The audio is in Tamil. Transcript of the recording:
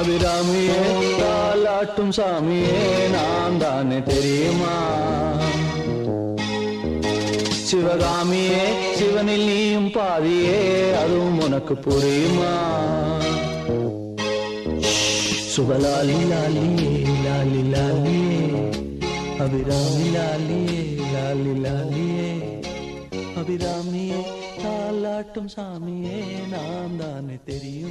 அபிராமியே தாலாட்டும் சாமியே நான் தானே தெரியுமா? சிவகாமியே சிவனில் நீயும் பாதியே அதுவும் உனக்கு புரியுமா? சுபலாலி லாலியே லாலி லாலியே அபிராமி லாலியே லாலி லாலியே அபிராமியே தாலாட்டும் சாமியே நான் தானே தெரியும்.